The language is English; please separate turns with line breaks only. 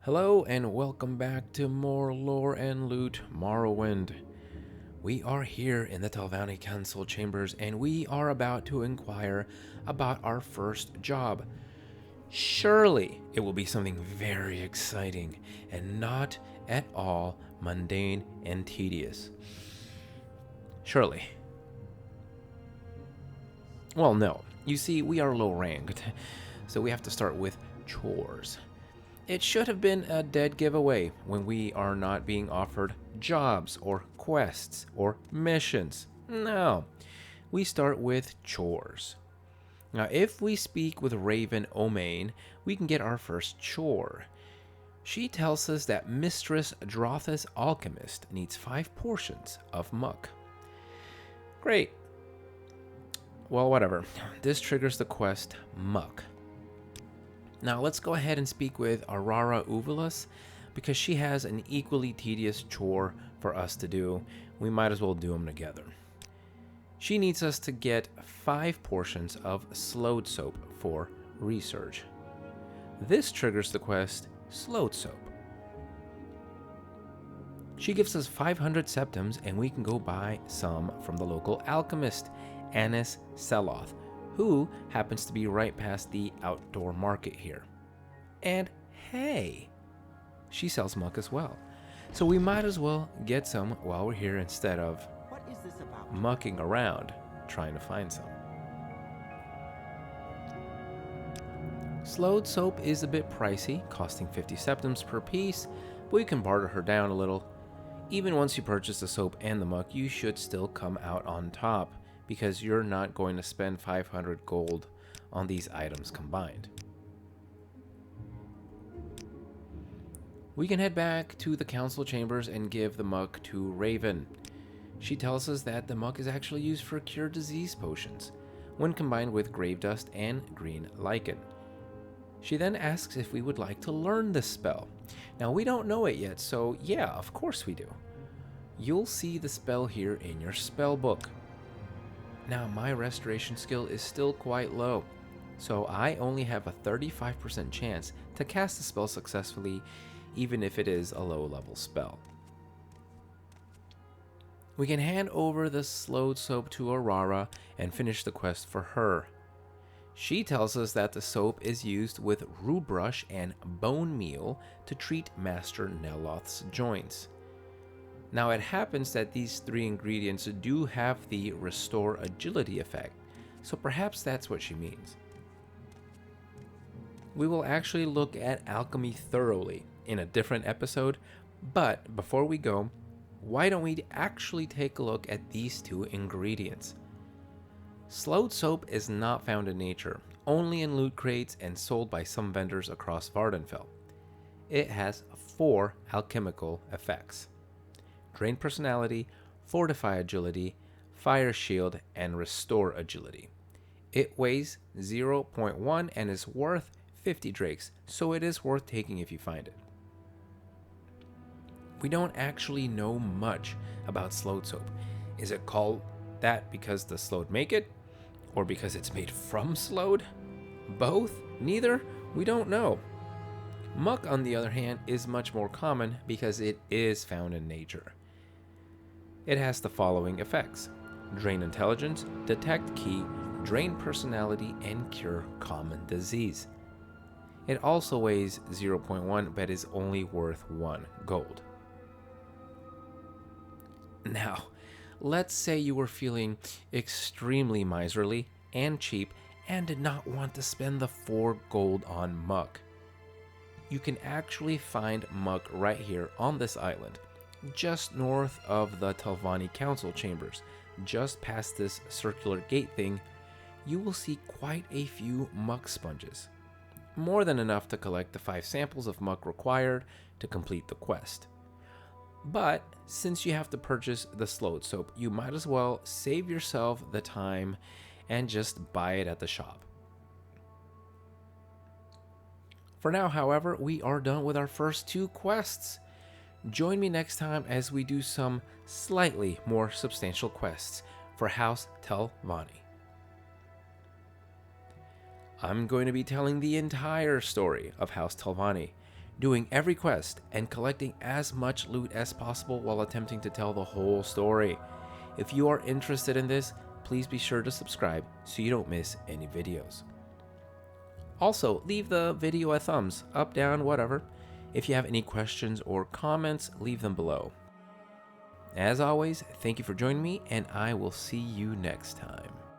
Hello and welcome back to more lore and loot Morrowind. We are here in the Telvanni Council chambers and we are about to inquire about our first job. Surely it will be something very exciting and not at all mundane and tedious. Surely. Well, no. You see, we are low ranked, so we have to start with chores. It should have been a dead giveaway when we are not being offered jobs or quests or missions. No, we start with chores. Now, if we speak with Raven Omain, we can get our first chore. She tells us that Mistress Drotha's alchemist needs 5 portions of muck. Great. Well, whatever. This triggers the quest Muck. Now let's go ahead and speak with Aurora Uvulas because she has an equally tedious chore for us to do. We might as well do them together. She needs us to get 5 portions of Sload Soap for research. This triggers the quest Sload Soap. She gives us 500 septims and we can go buy some from the local alchemist, Anis Seloth, who happens to be right past the outdoor market here. And hey, she sells muck as well. So we might as well get some while we're here instead of mucking around trying to find some. Sload soap is a bit pricey, costing 50 septims per piece, but we can barter her down a little. Even once you purchase the soap and the muck, you should still come out on top, because you're not going to spend 500 gold on these items combined. We can head back to the council chambers and give the muck to Raven. She tells us that the muck is actually used for cure disease potions, when combined with grave dust and green lichen. She then asks if we would like to learn this spell. Now we don't know it yet, so yeah, of course we do. You'll see the spell here in your spell book. Now, my restoration skill is still quite low, so I only have a 35% chance to cast the spell successfully, even if it is a low-level spell. We can hand over the Sload Soap to Aurora and finish the quest for her. She tells us that the soap is used with rue brush and bone meal to treat Master Neloth's joints. Now it happens that these 3 ingredients do have the restore agility effect, so perhaps that's what she means. We will actually look at alchemy thoroughly in a different episode, but before we go, why don't we actually take a look at these 2 ingredients? Sload soap is not found in nature, only in loot crates and sold by some vendors across Vardenfell. It has 4 alchemical effects: Drain Personality, Fortify Agility, Fire Shield, and Restore Agility. It weighs 0.1 and is worth 50 drakes, so it is worth taking if you find it. We don't actually know much about Sload Soap. Is it called that because the Sload make it? Or because it's made from Sload? Both? Neither? We don't know. Muck, on the other hand, is much more common because it is found in nature. It has the following effects: Drain Intelligence, Detect Key, Drain Personality, and Cure Common Disease. It also weighs 0.1 but is only worth 1 gold. Now, let's say you were feeling extremely miserly and cheap and did not want to spend the 4 gold on muck. You can actually find muck right here on this island, just north of the Telvanni Council chambers. Just past this circular gate thing, you will see quite a few muck sponges. More than enough to collect the 5 samples of muck required to complete the quest. But since you have to purchase the Sload Soap, you might as well save yourself the time and just buy it at the shop. For now, however, we are done with our first 2 quests. Join me next time as we do some slightly more substantial quests for House Telvanni. I'm going to be telling the entire story of House Telvanni, doing every quest and collecting as much loot as possible while attempting to tell the whole story. If you are interested in this, please be sure to subscribe so you don't miss any videos. Also, leave the video a thumbs up, down, whatever. If you have any questions or comments, leave them below. As always, thank you for joining me, and I will see you next time.